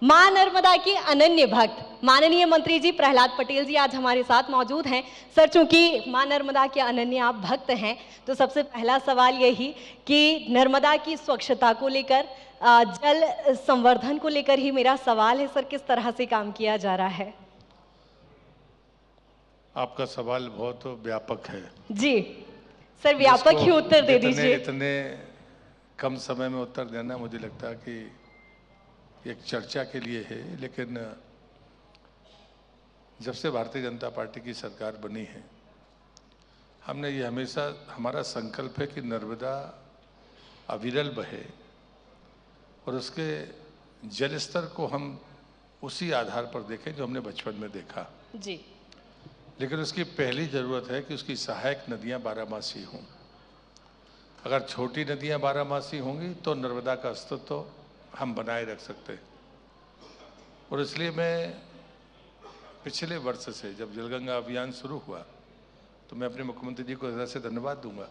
मां नर्मदा की अनन्य भक्त माननीय मंत्री जी प्रहलाद पटेल जी आज हमारे साथ मौजूद हैं। सर, चूंकि मां नर्मदा के अनन्य आप भक्त हैं, तो सबसे पहला सवाल यही कि नर्मदा की स्वच्छता को लेकर, जल संवर्धन को लेकर ही मेरा सवाल है। सर, किस तरह से काम किया जा रहा है? आपका सवाल बहुत व्यापक है जी सर, व्यापक ही उत्तर दे दीजिए। इतने कम समय में उत्तर देना मुझे लगता है कि एक चर्चा के लिए है। लेकिन जब से भारतीय जनता पार्टी की सरकार बनी है, हमने ये हमेशा, हमारा संकल्प है कि नर्मदा अविरल बहे और उसके जल स्तर को हम उसी आधार पर देखें जो हमने बचपन में देखा जी। लेकिन उसकी पहली ज़रूरत है कि उसकी सहायक नदियां बारहमासी हों। अगर छोटी नदियां बारहमासी होंगी तो नर्मदा का अस्तित्व हम बनाए रख सकते हैं। और इसलिए मैं पिछले वर्ष से जब जलगंगा अभियान शुरू हुआ तो मैं अपने मुख्यमंत्री जी को हृदय से धन्यवाद दूंगा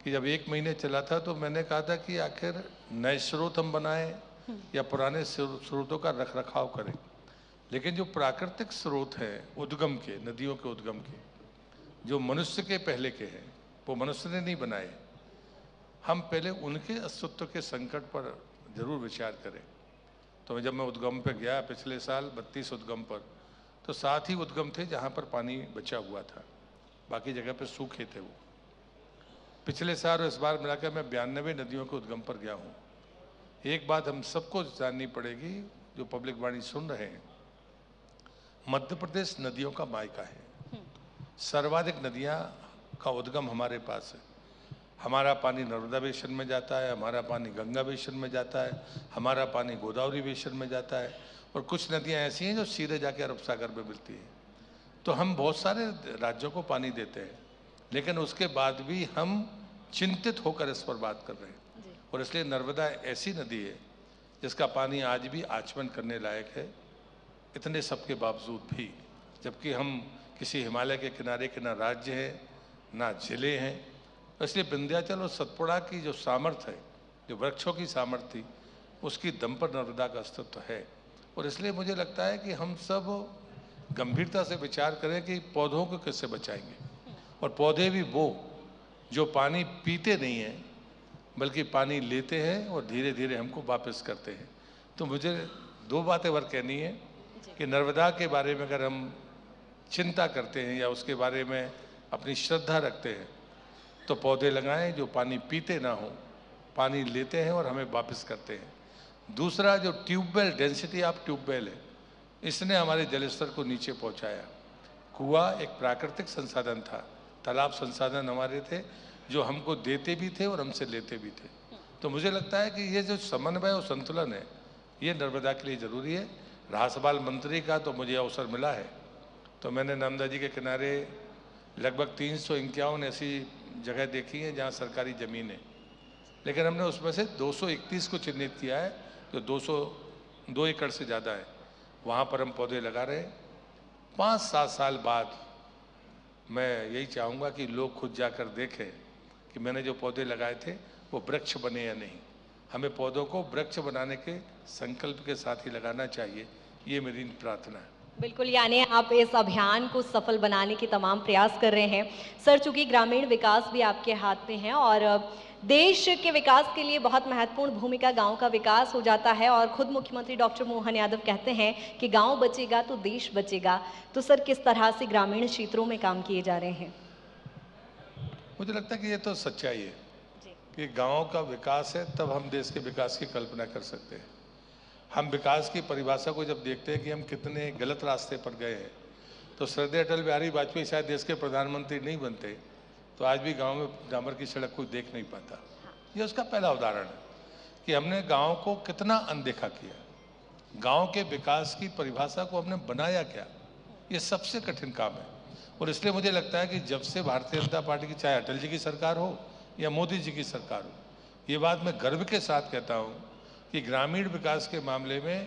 कि जब 1 महीने चला था तो मैंने कहा था कि आखिर नए स्रोत हम बनाएं या पुराने स्रोतों का रख रखाव करें। लेकिन जो प्राकृतिक स्रोत हैं उद्गम के, नदियों के उद्गम के, जो मनुष्य के पहले के हैं, वो मनुष्य ने नहीं बनाए। हम पहले उनके अस्तित्व के संकट पर जरूर विचार करें। तो जब मैं उद्गम पर गया पिछले साल 32 उद्गम पर, तो 7 ही उद्गम थे जहाँ पर पानी बचा हुआ था, बाकी जगह पर सूखे थे वो। पिछले साल और इस बार मिलाकर मैं 92 नदियों के उद्गम पर गया हूँ। एक बात हम सबको जाननी पड़ेगी, जो पब्लिक वाणी सुन रहे हैं, मध्य प्रदेश नदियों का मायका है। सर्वाधिक नदियां का उद्गम हमारे पास है। हमारा पानी नर्मदा बेसिन में जाता है, हमारा पानी गंगा बेसिन में जाता है, हमारा पानी गोदावरी बेसिन में जाता है, और कुछ नदियां ऐसी हैं जो सीधे जाके अरब सागर में मिलती हैं। तो हम बहुत सारे राज्यों को पानी देते हैं, लेकिन उसके बाद भी हम चिंतित होकर इस पर बात कर रहे हैं। और इसलिए नर्मदा ऐसी नदी है जिसका पानी आज भी आचमन करने लायक है, इतने सब के बावजूद भी। जबकि हम किसी हिमालय के किनारे के ना राज्य हैं ना जिले हैं। इसलिए विंध्याचल और सतपुड़ा की जो सामर्थ्य है, जो वृक्षों की सामर्थ्य थी, उसकी दम पर नर्मदा का अस्तित्व है। और इसलिए मुझे लगता है कि हम सब गंभीरता से विचार करें कि पौधों को कैसे बचाएंगे। और पौधे भी वो जो पानी पीते नहीं हैं बल्कि पानी लेते हैं और धीरे धीरे हमको वापस करते हैं। तो मुझे 2 बातें और कहनी है कि नर्मदा के बारे में अगर हम चिंता करते हैं या उसके बारे में अपनी श्रद्धा रखते हैं तो पौधे लगाएं जो पानी पीते ना हो, पानी लेते हैं और हमें वापस करते हैं। दूसरा, जो ट्यूबवेल, डेंसिटी ऑफ ट्यूबवेल है, इसने हमारे जल स्तर को नीचे पहुंचाया। कुआं एक प्राकृतिक संसाधन था, तालाब संसाधन हमारे थे जो हमको देते भी थे और हमसे लेते भी थे। तो मुझे लगता है कि ये जो समन्वय और संतुलन है, ये नर्मदा के लिए ज़रूरी है। रहा सवाल मंत्री का, तो मुझे अवसर मिला है तो मैंने नर्मदा जी के किनारे लगभग 351 ऐसी जगह देखी है जहाँ सरकारी ज़मीन है, लेकिन हमने उसमें से 231 को चिन्हित किया है जो 202 एकड़ से ज़्यादा है। वहाँ पर हम पौधे लगा रहे हैं। 5-7 साल बाद मैं यही चाहूँगा कि लोग खुद जाकर देखें कि मैंने जो पौधे लगाए थे वो वृक्ष बने या नहीं। हमें पौधों को वृक्ष बनाने के संकल्प के साथ ही लगाना चाहिए, ये मेरी प्रार्थना है। बिल्कुल, यानी आप इस अभियान को सफल बनाने के तमाम प्रयास कर रहे हैं। सर, चूंकि ग्रामीण विकास भी आपके हाथ में है और देश के विकास के लिए बहुत महत्वपूर्ण भूमिका गांव का विकास हो जाता है, और खुद मुख्यमंत्री डॉक्टर मोहन यादव कहते हैं कि गांव बचेगा तो देश बचेगा। तो सर, किस तरह से ग्रामीण क्षेत्रों में काम किए जा रहे हैं? मुझे लगता है कि ये तो सच्चाई है कि गाँव का विकास है तब हम देश के विकास की कल्पना कर सकते हैं। हम विकास की परिभाषा को जब देखते हैं कि हम कितने गलत रास्ते पर गए हैं, तो श्रद्धेय अटल बिहारी वाजपेयी शायद देश के प्रधानमंत्री नहीं बनते तो आज भी गांव में डामर की सड़क कोई देख नहीं पाता। ये उसका पहला उदाहरण है कि हमने गांव को कितना अनदेखा किया। गांव के विकास की परिभाषा को हमने बनाया क्या, ये सबसे कठिन काम है। और इसलिए मुझे लगता है कि जब से भारतीय जनता पार्टी की, चाहे अटल जी की सरकार हो या मोदी जी की सरकार हो, ये बात मैं गर्व के साथ कहता हूँ कि ग्रामीण विकास के मामले में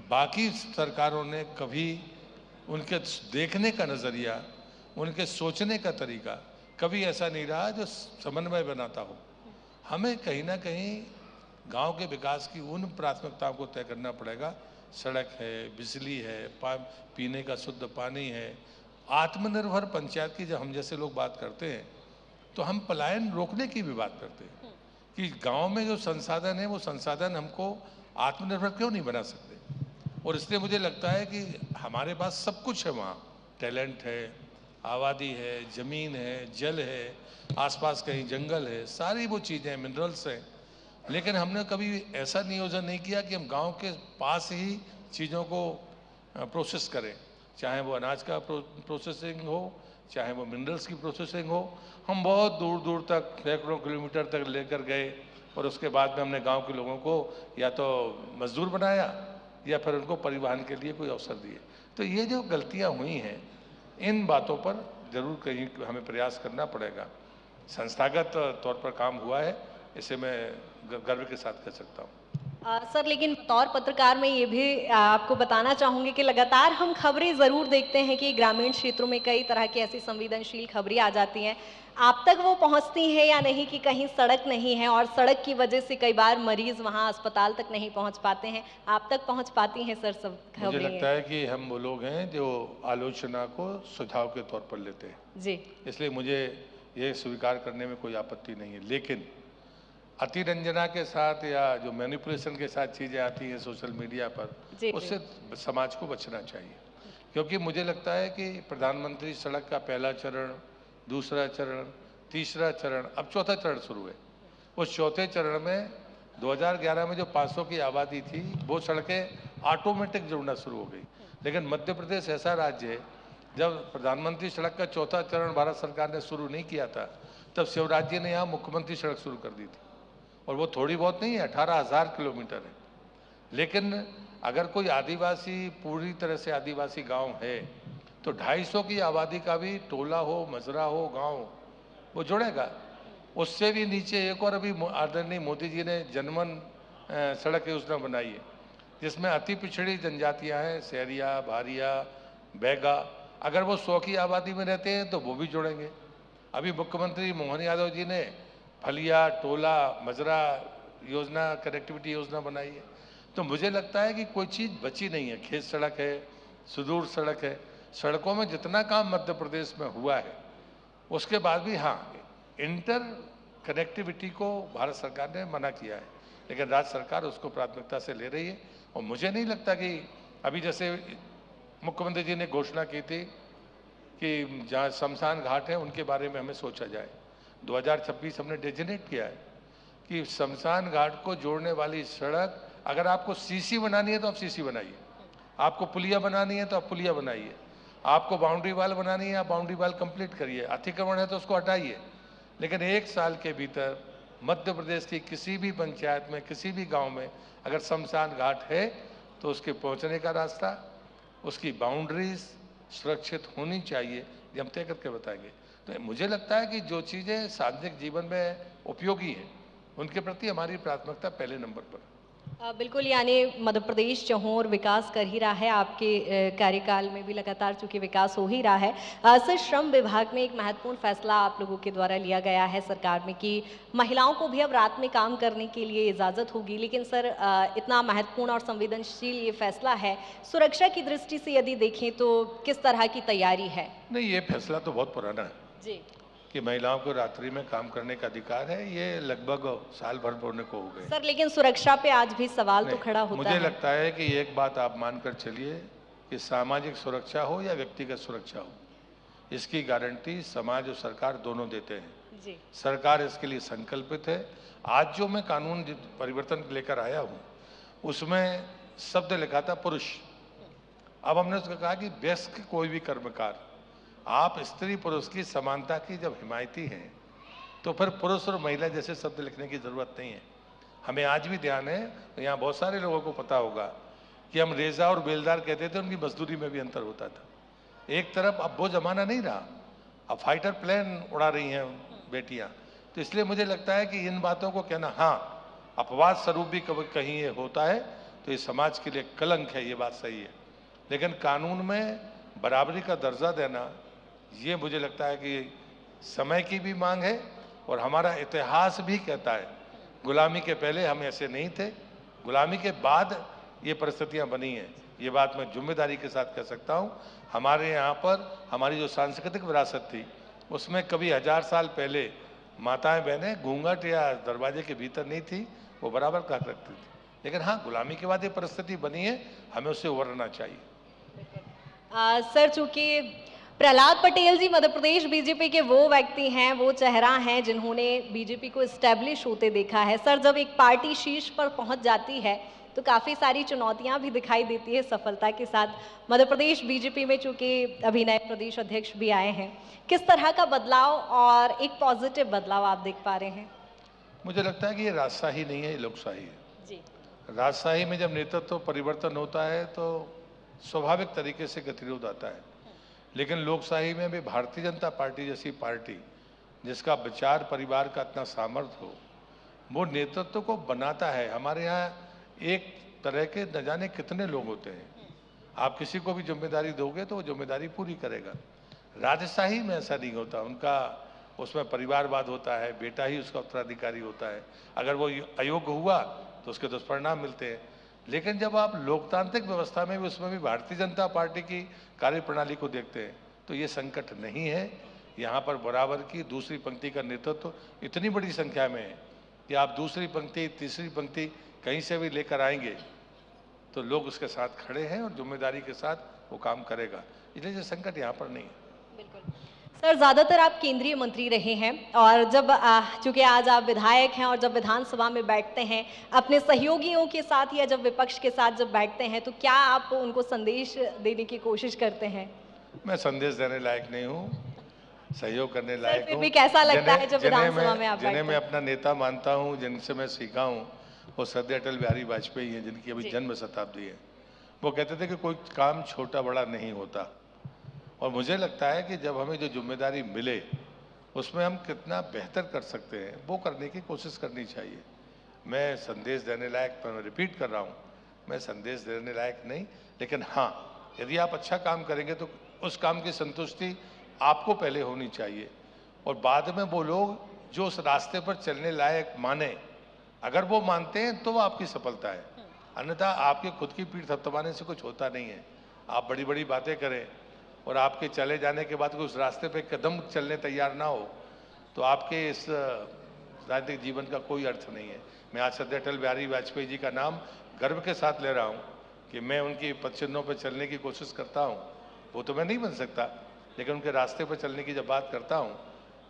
बाकी सरकारों ने कभी उनके देखने का नज़रिया, उनके सोचने का तरीका कभी ऐसा नहीं रहा जो समन्वय बनाता हो। हमें कहीं ना कहीं गांव के विकास की उन प्राथमिकताओं को तय करना पड़ेगा सड़क है, बिजली है, पीने का शुद्ध पानी है। आत्मनिर्भर पंचायत की जब हम जैसे लोग बात करते हैं तो हम पलायन रोकने की भी बात करते हैं कि गांव में जो संसाधन है वो संसाधन हमको आत्मनिर्भर क्यों नहीं बना सकते। और इसलिए मुझे लगता है कि हमारे पास सब कुछ है, वहाँ टैलेंट है, आबादी है, ज़मीन है, जल है, आसपास कहीं जंगल है, सारी वो चीज़ें, मिनरल्स हैं। लेकिन हमने कभी ऐसा नियोजन नहीं किया कि हम गांव के पास ही चीज़ों को प्रोसेस करें, चाहे वो अनाज का प्रोसेसिंग हो, चाहे वो मिनरल्स की प्रोसेसिंग हो। हम बहुत दूर दूर तक, सैकड़ों किलोमीटर तक लेकर गए और उसके बाद में हमने गांव के लोगों को या तो मजदूर बनाया या फिर उनको परिवहन के लिए कोई अवसर दिए। तो ये जो गलतियां हुई हैं, इन बातों पर जरूर कहीं हमें प्रयास करना पड़ेगा। संस्थागत तौर पर काम हुआ है, इसे मैं गर्व के साथ कह सकता हूँ। सर, लेकिन बतौर पत्रकार मैं ये भी आपको बताना चाहूँगी कि लगातार हम खबरें ज़रूर देखते हैं कि ग्रामीण क्षेत्रों में कई तरह की ऐसी संवेदनशील खबरें आ जाती हैं। आप तक वो पहुँचती हैं या नहीं कि कहीं सड़क नहीं है और सड़क की वजह से कई बार मरीज वहाँ अस्पताल तक नहीं पहुँच पाते हैं। आप तक पहुँच पाती हैं सर सब खबरें? मुझे लगता है कि हम वो लोग हैं जो आलोचना को सुझाव के तौर पर लेते हैं जी, इसलिए मुझे ये स्वीकार करने में कोई आपत्ति नहीं है। लेकिन अतिरंजना के साथ या जो मैनिपुलेशन के साथ चीज़ें आती हैं सोशल मीडिया पर, जी, उससे समाज को बचना चाहिए। क्योंकि मुझे लगता है कि प्रधानमंत्री सड़क का पहला चरण, दूसरा चरण, तीसरा चरण, अब चौथा चरण शुरू है। उस चौथे चरण में 2011 में जो 500 की आबादी थी, वो सड़कें ऑटोमेटिक जुड़ना शुरू हो गई। लेकिन मध्य प्रदेश ऐसा राज्य है, जब प्रधानमंत्री सड़क का चौथा चरण भारत सरकार ने शुरू नहीं किया था, तब शिवराज जी ने यहाँ मुख्यमंत्री सड़क शुरू कर दी थी। और वो थोड़ी बहुत नहीं है, 18,000 किलोमीटर है। लेकिन अगर कोई आदिवासी, पूरी तरह से आदिवासी गांव है, तो 250 की आबादी का भी टोला हो, मजरा हो, गांव, वो जुड़ेगा। उससे भी नीचे एक और अभी आदरणीय मोदी जी ने जनमन सड़क योजना बनाई है, जिसमें अति पिछड़ी जनजातियां हैं, सहरिया, भारिया, बैगा। अगर वो 100 की आबादी में रहते हैं तो वो भी जुड़ेंगे। अभी मुख्यमंत्री मोहन यादव जी ने फलिया, टोला, मजरा योजना, कनेक्टिविटी योजना बनाई है। तो मुझे लगता है कि कोई चीज़ बची नहीं है। खेत सड़क है, सुदूर सड़क है, सड़कों में जितना काम मध्य प्रदेश में हुआ है, उसके बाद भी हाँ, इंटर कनेक्टिविटी को भारत सरकार ने मना किया है, लेकिन राज्य सरकार उसको प्राथमिकता से ले रही है। और मुझे नहीं लगता कि अभी जैसे मुख्यमंत्री जी ने घोषणा की थी कि जहाँ शमशान घाट है उनके बारे में हमें सोचा जाए। 2026 हमने डेजिग्नेट किया है कि शमशान घाट को जोड़ने वाली सड़क, अगर आपको सीसी बनानी है तो आप सीसी बनाइए, आपको पुलिया बनानी है तो आप पुलिया बनाइए, आपको बाउंड्री वाल बनानी है आप बाउंड्री वाल कंप्लीट करिए, अतिक्रमण है तो उसको हटाइए। लेकिन 1 साल के भीतर मध्य प्रदेश की किसी भी पंचायत में, किसी भी गांव में अगर शमशान घाट है तो उसके पहुंचने का रास्ता, उसकी बाउंड्रीज सुरक्षित होनी चाहिए, ये हम तय करके बताएंगे। तो मुझे लगता है कि जो चीज़ें सार्वजनिक जीवन में उपयोगी हैं, उनके प्रति हमारी प्राथमिकता पहले नंबर पर। बिल्कुल, यानी मध्य प्रदेश चहुओर विकास कर ही रहा है। आपके कार्यकाल में भी लगातार चूंकि विकास हो ही रहा है। सर, श्रम विभाग में एक महत्वपूर्ण फैसला आप लोगों के द्वारा लिया गया है सरकार में कि महिलाओं को भी अब रात में काम करने के लिए इजाज़त होगी। लेकिन सर, इतना महत्वपूर्ण और संवेदनशील ये फैसला है, सुरक्षा की दृष्टि से यदि देखें तो किस तरह की तैयारी है? नहीं, ये फैसला तो बहुत पुराना है जी, कि महिलाओं को रात्रि में काम करने का अधिकार है। ये लगभग साल भर होने को हो गए। सर, लेकिन सुरक्षा पे आज भी सवाल तो खड़ा होता मुझे है। लगता है कि एक बात आप मानकर चलिए कि सामाजिक सुरक्षा हो या व्यक्तिगत सुरक्षा हो, इसकी गारंटी समाज और सरकार दोनों देते हैं। जी, सरकार इसके लिए संकल्पित है। आज जो मैं कानून परिवर्तन लेकर आया हूँ, उसमें शब्द लिखा था पुरुष। अब हमने उसका कहा कि वयस्क कोई भी कर्मकार, आप स्त्री पुरुष की समानता की जब हिमायती हैं, तो फिर पुरुष और महिला जैसे शब्द लिखने की जरूरत नहीं है। हमें आज भी ध्यान है, तो यहाँ बहुत सारे लोगों को पता होगा कि हम रेजा और बेलदार कहते थे, उनकी मजदूरी में भी अंतर होता था। एक तरफ अब वो जमाना नहीं रहा, अब फाइटर प्लेन उड़ा रही हैं बेटियां। तो इसलिए मुझे लगता है कि इन बातों को कहना, हाँ अपवाद स्वरूप भी कभी कहीं ये होता है तो ये समाज के लिए कलंक है, ये बात सही है। लेकिन कानून में बराबरी का दर्जा देना, ये मुझे लगता है कि समय की भी मांग है और हमारा इतिहास भी कहता है। गुलामी के पहले हम ऐसे नहीं थे, गुलामी के बाद ये परिस्थितियां बनी हैं। ये बात मैं जिम्मेदारी के साथ कह सकता हूं। हमारे यहाँ पर हमारी जो सांस्कृतिक विरासत थी उसमें कभी 1000 साल पहले माताएं बहनें घूंघट या दरवाजे के भीतर नहीं थी, वो बराबर कहा करती थी। लेकिन हाँ, गुलामी के बाद ये परिस्थिति बनी है, हमें उससे उबरना चाहिए। सर, चूंकि प्रहलाद पटेल जी मध्य प्रदेश बीजेपी के वो व्यक्ति हैं, वो चेहरा हैं जिन्होंने बीजेपी को एस्टेब्लिश होते देखा है। सर, जब एक पार्टी शीर्ष पर पहुंच जाती है तो काफ़ी सारी चुनौतियां भी दिखाई देती है सफलता के साथ। मध्य प्रदेश बीजेपी में चूंकि अभी नए प्रदेश अध्यक्ष भी आए हैं, किस तरह का बदलाव और एक पॉजिटिव बदलाव आप देख पा रहे हैं? मुझे लगता है कि ये राजशाही नहीं है, ये लोकशाही है जी। राजशाही में जब नेतृत्व परिवर्तन होता है तो स्वाभाविक तरीके से गतिरोध आता है, लेकिन लोकशाही में भी भारतीय जनता पार्टी जैसी पार्टी जिसका विचार परिवार का इतना सामर्थ्य हो, वो नेतृत्व को बनाता है। हमारे यहाँ एक तरह के न जाने कितने लोग होते हैं, आप किसी को भी जिम्मेदारी दोगे तो वो जिम्मेदारी पूरी करेगा। राजशाही में ऐसा नहीं होता, उनका उसमें परिवारवाद होता है, बेटा ही उसका उत्तराधिकारी होता है, अगर वो अयोग्य हुआ तो उसके दुष्परिणाम मिलते हैं। लेकिन जब आप लोकतांत्रिक व्यवस्था में भी उसमें भी भारतीय जनता पार्टी की कार्यप्रणाली को देखते हैं तो ये संकट नहीं है। यहाँ पर बराबर की दूसरी पंक्ति का नेतृत्व इतनी बड़ी संख्या में है कि आप दूसरी पंक्ति तीसरी पंक्ति कहीं से भी लेकर आएंगे तो लोग उसके साथ खड़े हैं और जिम्मेदारी के साथ वो काम करेगा, इसलिए ये संकट यहाँ पर नहीं है। बिल्कुल। सर, ज़्यादातर आप केंद्रीय मंत्री रहे हैं और जब चूँकि आज आप विधायक हैं और जब विधानसभा में बैठते हैं अपने सहयोगियों के साथ या जब विपक्ष के साथ जब बैठते हैं तो क्या आप उनको संदेश देने की कोशिश करते हैं? मैं संदेश देने लायक नहीं हूँ, सहयोग करने लायक फिर हूँ। भी कैसा लगता है जब विधानसभा में आप बैठते हैं? जिन्हें मैं अपना नेता मानता हूँ, जिनसे मैं सीखा हूँ, वो श्रद्धेय अटल बिहारी वाजपेयी हैं, जिनकी अभी जन्म शताब्दी है। वो कहते थे कि कोई काम छोटा बड़ा नहीं होता, और मुझे लगता है कि जब हमें जो जिम्मेदारी मिले उसमें हम कितना बेहतर कर सकते हैं वो करने की कोशिश करनी चाहिए। मैं संदेश देने लायक, मैं रिपीट कर रहा हूँ, मैं संदेश देने लायक नहीं, लेकिन हाँ, यदि आप अच्छा काम करेंगे तो उस काम की संतुष्टि आपको पहले होनी चाहिए, और बाद में वो लोग जो उस रास्ते पर चलने लायक माने, अगर वो मानते हैं तो वो आपकी सफलता है। अन्यथा आपके खुद की पीठ थपथपाने से कुछ होता नहीं है। आप बड़ी बड़ी बातें करें और आपके चले जाने के बाद कोई उस रास्ते पे कदम चलने तैयार ना हो तो आपके इस राजनीतिक जीवन का कोई अर्थ नहीं है। मैं आज श्रद्धेय अटल बिहारी वाजपेयी जी का नाम गर्व के साथ ले रहा हूँ कि मैं उनकी पदचिन्हों पर चलने की कोशिश करता हूँ। वो तो मैं नहीं बन सकता, लेकिन उनके रास्ते पर चलने की जब बात करता हूँ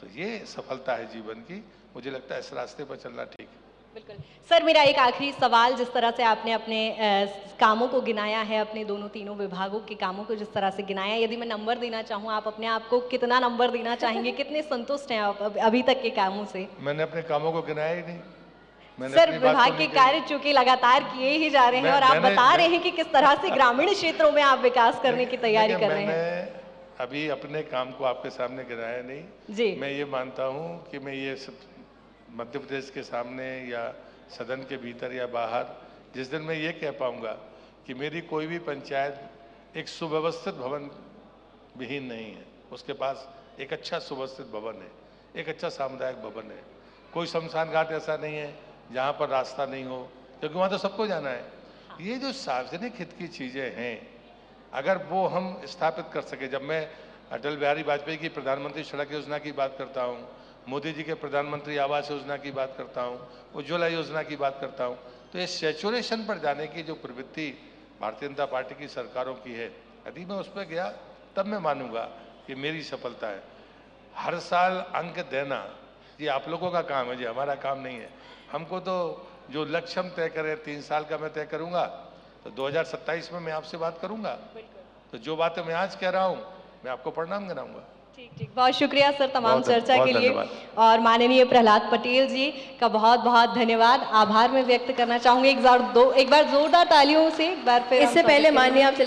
तो ये सफलता है जीवन की। मुझे लगता है इस रास्ते पर चलना ठीक है। बिल्कुल। सर, मेरा एक आखिरी सवाल, जिस तरह से आपने अपने कामों को गिनाया है, अपने दोनों तीनों विभागों के कामों को जिस तरह से गिनाया, यदि मैं नंबर देना चाहूँ, आप अपने आप को कितना नंबर देना चाहेंगे? कितने संतुष्ट हैं आप अभी तक के कामों से? मैंने अपने कामों को गिनाया ही नहीं। सर, विभाग के कार्य चूंकि लगातार किए ही जा रहे हैं और आप बता रहे हैं कि किस तरह से ग्रामीण क्षेत्रों में आप विकास करने की तैयारी कर रहे हैं। अभी अपने काम को आपके सामने गिनाया नहीं जी। मैं ये मानता हूँ कि मैं ये मध्य प्रदेश के सामने या सदन के भीतर या बाहर जिस दिन मैं ये कह पाऊंगा कि मेरी कोई भी पंचायत एक सुव्यवस्थित भवन विहीन नहीं है, उसके पास एक अच्छा सुव्यवस्थित भवन है, एक अच्छा सामुदायिक भवन है, कोई शमशान घाट ऐसा नहीं है जहाँ पर रास्ता नहीं हो, क्योंकि वहाँ तो सबको जाना है। ये जो सार्वजनिक हित की चीज़ें हैं, अगर वो हम स्थापित कर सके, जब मैं अटल बिहारी वाजपेयी की प्रधानमंत्री सड़क योजना की बात करता हूँ, मोदी जी के प्रधानमंत्री आवास योजना की बात करता हूँ, उज्ज्वला योजना की बात करता हूँ, तो ये सैचुरेशन पर जाने की जो प्रवृत्ति भारतीय जनता पार्टी की सरकारों की है, यदि मैं उस पर गया तब मैं मानूंगा कि मेरी सफलता है। हर साल अंक देना ये आप लोगों का काम है, जी हमारा काम नहीं है। हमको तो जो लक्ष्य हम तय करें 3 साल का मैं तय करूंगा, तो 2027 में मैं आपसे बात करूंगा, तो जो बातें मैं आज कह रहा हूँ मैं आपको प्रणाम गिनाऊंगा। ठीक। बहुत शुक्रिया सर तमाम चर्चा के लिए, और माननीय प्रहलाद पटेल जी का बहुत बहुत धन्यवाद, आभार मैं व्यक्त करना चाहूंगी। एक बार जोरदार तालियों से एक बार फिर। इससे पहले माननीय आप चले